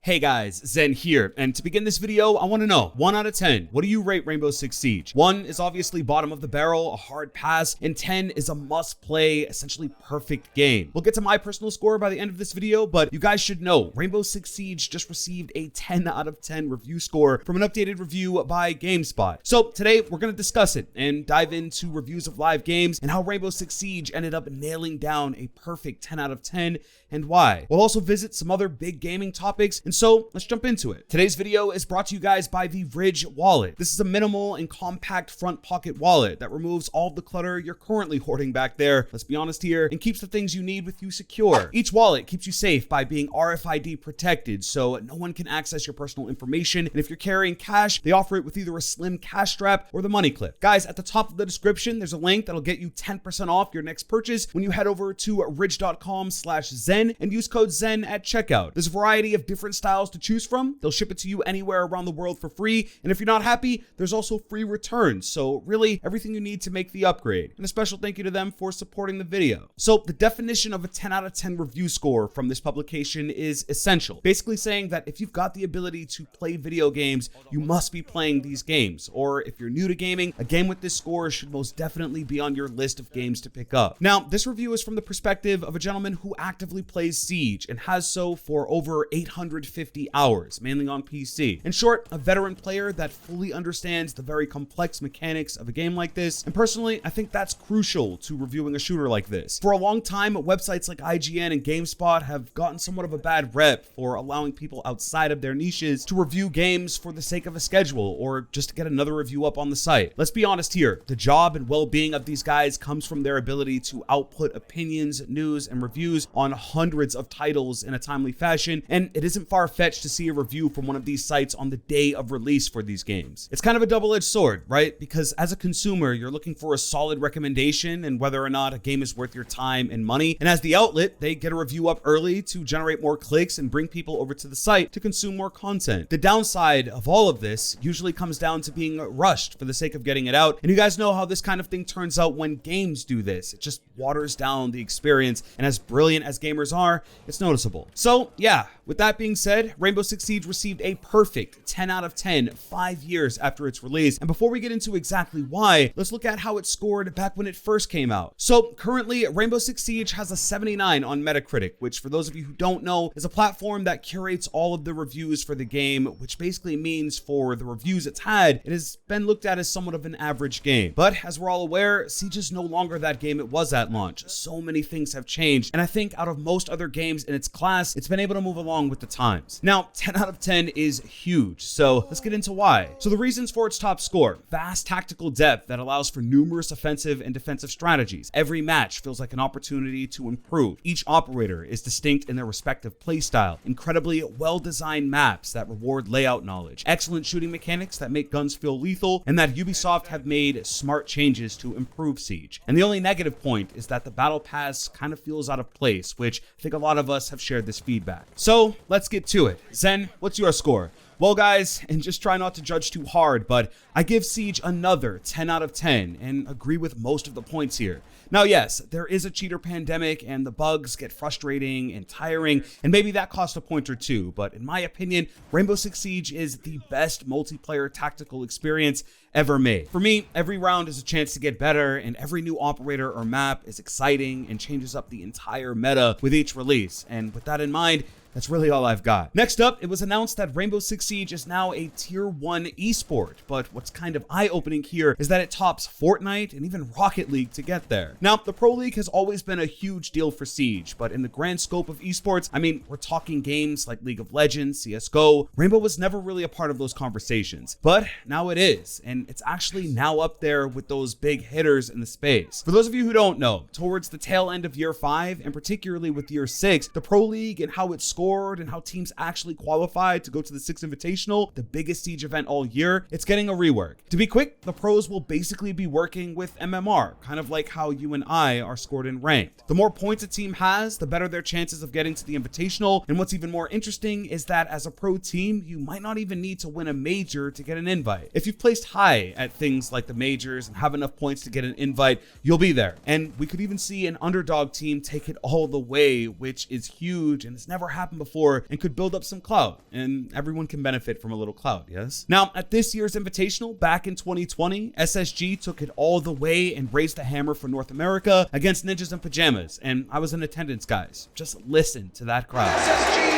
Hey guys, Zen here, and to begin this video, I want to know, 1 out of 10, what do you rate Rainbow Six Siege? 1 is obviously bottom of the barrel, a hard pass, and 10 is a must-play, essentially perfect game. We'll get to my personal score by the end of this video, but you guys should know, Rainbow Six Siege just received a 10 out of 10 review score from an updated review by GameSpot. So today, we're going to discuss it and dive into reviews of live games and how Rainbow Six Siege ended up nailing down a perfect 10 out of 10 and why. We'll also visit some other big gaming topics, and so let's jump into it. Today's video is brought to you guys by the Ridge wallet. This is a minimal and compact front pocket wallet that removes all of the clutter you're currently hoarding back there, let's be honest here, and keeps the things you need with you secure. Each wallet keeps you safe by being RFID protected, so no one can access your personal information, and if you're carrying cash, they offer it with either a slim cash strap or the money clip. Guys, at the top of the description, there's a link that'll get you 10% off your next purchase when you head over to ridge.com/Zen and use code Zen at checkout. There's a variety of different styles to choose from. They'll ship it to you anywhere around the world for free. And if you're not happy, there's also free returns. So really everything you need to make the upgrade. And a special thank you to them for supporting the video. So the definition of a 10 out of 10 review score from this publication is essential. Basically saying that if you've got the ability to play video games, you must be playing these games. Or if you're new to gaming, a game with this score should most definitely be on your list of games to pick up. Now, this review is from the perspective of a gentleman who actively plays Siege and has so for over 850 hours, mainly on PC. In short, a veteran player that fully understands the very complex mechanics of a game like this, and personally, I think that's crucial to reviewing a shooter like this. For a long time, websites like IGN and GameSpot have gotten somewhat of a bad rep for allowing people outside of their niches to review games for the sake of a schedule or just to get another review up on the site. Let's be honest here, the job and well-being of these guys comes from their ability to output opinions, news, and reviews on hundreds of titles in a timely fashion, and it isn't far-fetched to see a review from one of these sites on the day of release for these games. It's kind of a double-edged sword, right? Because as a consumer, you're looking for a solid recommendation and whether or not a game is worth your time and money, and as the outlet, they get a review up early to generate more clicks and bring people over to the site to consume more content. The downside of all of this usually comes down to being rushed for the sake of getting it out, and you guys know how this kind of thing turns out when games do this. It just waters down the experience, and as brilliant as gamers are, it's noticeable. So yeah, with that being said, Rainbow Six Siege received a perfect 10 out of 10 5 years after its release. And before we get into exactly why, let's look at how it scored back when it first came out. So currently, Rainbow Six Siege has a 79 on Metacritic, which for those of you who don't know, is a platform that curates all of the reviews for the game, which basically means for the reviews it's had, it has been looked at as somewhat of an average game. But as we're all aware, Siege is no longer that game it was at launch. So many things have changed, and I think out of most other games in its class, it's been able to move along with the times. Now, 10 out of 10 is huge, so let's get into why. So the reasons for its top score: vast tactical depth that allows for numerous offensive and defensive strategies. Every match feels like an opportunity to improve. Each operator is distinct in their respective playstyle. Incredibly well-designed maps that reward layout knowledge. Excellent shooting mechanics that make guns feel lethal, and that Ubisoft have made smart changes to improve Siege. And the only negative point is that the battle pass kind of feels out of place, which I think a lot of us have shared this feedback. So let's get to it. Zen, what's your score? Well guys, and just try not to judge too hard, but I give Siege another 10 out of 10 and agree with most of the points here. Now yes, there is a cheater pandemic and the bugs get frustrating and tiring, and maybe that cost a point or two, but in my opinion, Rainbow Six Siege is the best multiplayer tactical experience ever made. For me, every round is a chance to get better, and every new operator or map is exciting and changes up the entire meta with each release, and with that in mind, that's really all I've got. Next up, it was announced that Rainbow Six Siege is now a tier 1 esport, but what's kind of eye-opening here is that it tops Fortnite and even Rocket League to get there. Now, the Pro League has always been a huge deal for Siege, but in the grand scope of esports, I mean, we're talking games like League of Legends, CSGO. Rainbow was never really a part of those conversations, but now it is, and it's actually now up there with those big hitters in the space. For those of you who don't know, towards the tail end of year 5, and particularly with year 6, the Pro League and how it's scored and how teams actually qualified to go to the Six Invitational, the biggest Siege event all year, it's getting a rework. To be quick, the pros will basically be working with MMR, kind of like how you and I are scored in ranked. The more points a team has, the better their chances of getting to the Invitational, and what's even more interesting is that as a pro team, you might not even need to win a major to get an invite. If you've placed high at things like the majors and have enough points to get an invite, you'll be there. And we could even see an underdog team take it all the way, which is huge, and it's never happened happened before and could build up some clout, and everyone can benefit from a little clout, yes? Now, at this year's Invitational back in 2020, SSG took it all the way and raised the hammer for North America against Ninjas in Pajamas, and I was in attendance, guys. Just listen to that crowd. SSG,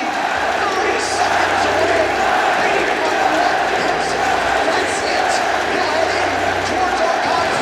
30 seconds away. That's it. Heading towards our continent.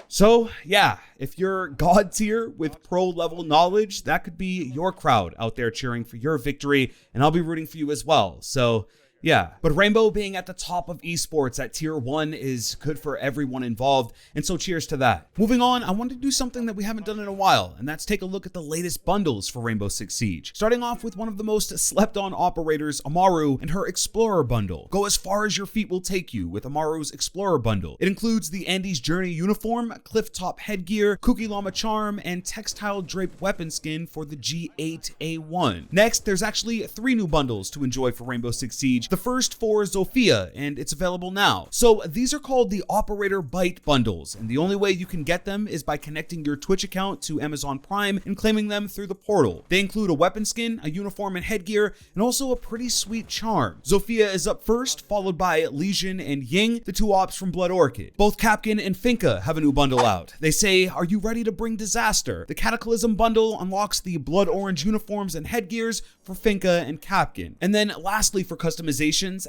So yeah, if you're God tier with pro level knowledge, that could be your crowd out there cheering for your victory, and I'll be rooting for you as well. So yeah, but Rainbow being at the top of esports at tier 1 is good for everyone involved, and so cheers to that. Moving on, I wanted to do something that we haven't done in a while, and that's take a look at the latest bundles for Rainbow Six Siege. Starting off with one of the most slept on operators, Amaru, and her Explorer bundle. Go as far as your feet will take you with Amaru's Explorer bundle. It includes the Andy's Journey uniform, cliff top headgear, Kuki Llama charm, and textile draped weapon skin for the G8A1. Next, there's actually 3 new bundles to enjoy for Rainbow Six Siege. The first for Zofia, and it's available now. So these are called the Operator Byte bundles, and the only way you can get them is by connecting your Twitch account to Amazon Prime and claiming them through the portal. They include a weapon skin, a uniform and headgear, and also a pretty sweet charm. Zofia is up first, followed by Legion and Ying, the 2 ops from Blood Orchid. Both Capkin and Finka have a new bundle out. They say, "Are you ready to bring disaster?" The Cataclysm bundle unlocks the blood orange uniforms and headgears for Finka and Capkin. And then lastly, for customizations,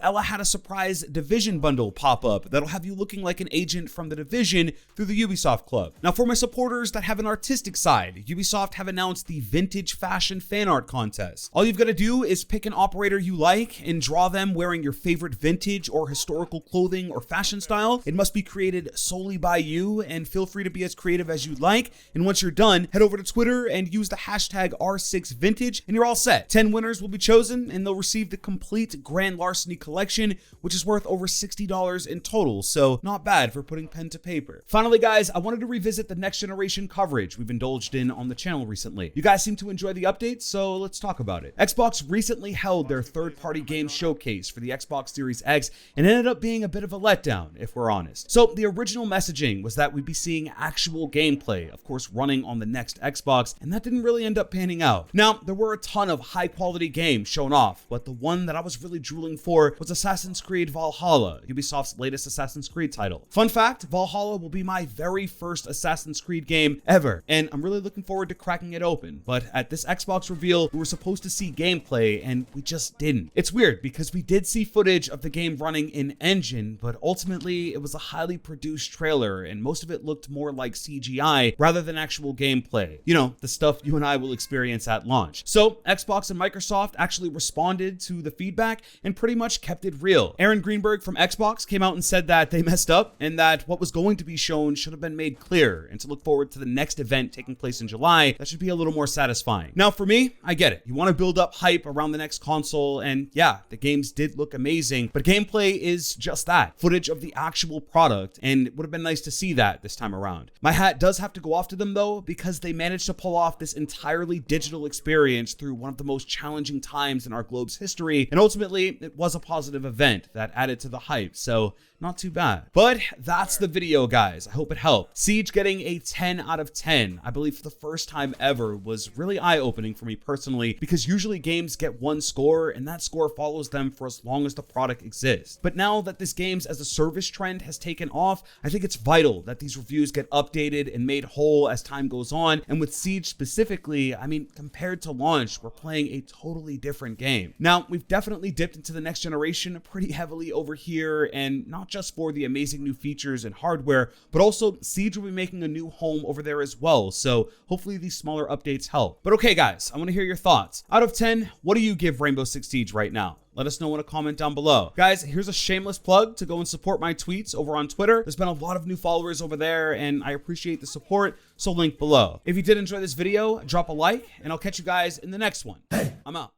Ella had a surprise Division bundle pop up that'll have you looking like an agent from the Division through the Ubisoft Club. Now, for my supporters that have an artistic side, Ubisoft have announced the Vintage Fashion Fan Art Contest. All you've got to do is pick an operator you like and draw them wearing your favorite vintage or historical clothing or fashion style. It must be created solely by you, and feel free to be as creative as you'd like. And once you're done, head over to Twitter and use the hashtag R6Vintage, and you're all set. 10 winners will be chosen, and they'll receive the complete Grand Larceny collection, which is worth over $60 in total, so not bad for putting pen to paper. Finally, guys, I wanted to revisit the next generation coverage we've indulged in on the channel recently. You guys seem to enjoy the updates, so let's talk about it. Xbox recently held their third-party game showcase for the Xbox Series X, and ended up being a bit of a letdown, if we're honest. So the original messaging was that we'd be seeing actual gameplay, of course running on the next Xbox, and that didn't really end up panning out. Now, there were a ton of high-quality games shown off, but the one that I was really drooling for was Assassin's Creed Valhalla, Ubisoft's latest Assassin's Creed title. Fun fact, Valhalla will be my very first Assassin's Creed game ever, and I'm really looking forward to cracking it open. But at this Xbox reveal, we were supposed to see gameplay, and we just didn't. It's weird, because we did see footage of the game running in engine, but ultimately it was a highly produced trailer, and most of it looked more like CGI rather than actual gameplay. You know, the stuff you and I will experience at launch. So Xbox and Microsoft actually responded to the feedback and pretty much kept it real. Aaron Greenberg from Xbox came out and said that they messed up and that what was going to be shown should have been made clear, and to look forward to the next event taking place in July, that should be a little more satisfying. Now for me, I get it. You want to build up hype around the next console, and yeah, the games did look amazing, but gameplay is just that, footage of the actual product, and it would have been nice to see that this time around. My hat does have to go off to them though, because they managed to pull off this entirely digital experience through one of the most challenging times in our globe's history, and ultimately it was a positive event that added to the hype, so not too bad. But that's the video, guys. I hope it helped. Siege getting a 10 out of 10, I believe for the first time ever, was really eye-opening for me personally, because usually games get one score and that score follows them for as long as the product exists. But now that this games as a service trend has taken off, I think it's vital that these reviews get updated and made whole as time goes on. And with Siege specifically, I mean, compared to launch, we're playing a totally different game. Now, we've definitely dipped into the next generation pretty heavily over here, and not just for the amazing new features and hardware, but also Siege will be making a new home over there as well. So hopefully these smaller updates help. But okay, guys, I want to hear your thoughts. Out of 10, what do you give Rainbow Six Siege right now? Let us know in a comment down below. Guys, here's a shameless plug to go and support my tweets over on Twitter. There's been a lot of new followers over there, and I appreciate the support, so link below. If you did enjoy this video, drop a like, and I'll catch you guys in the next one. I'm out.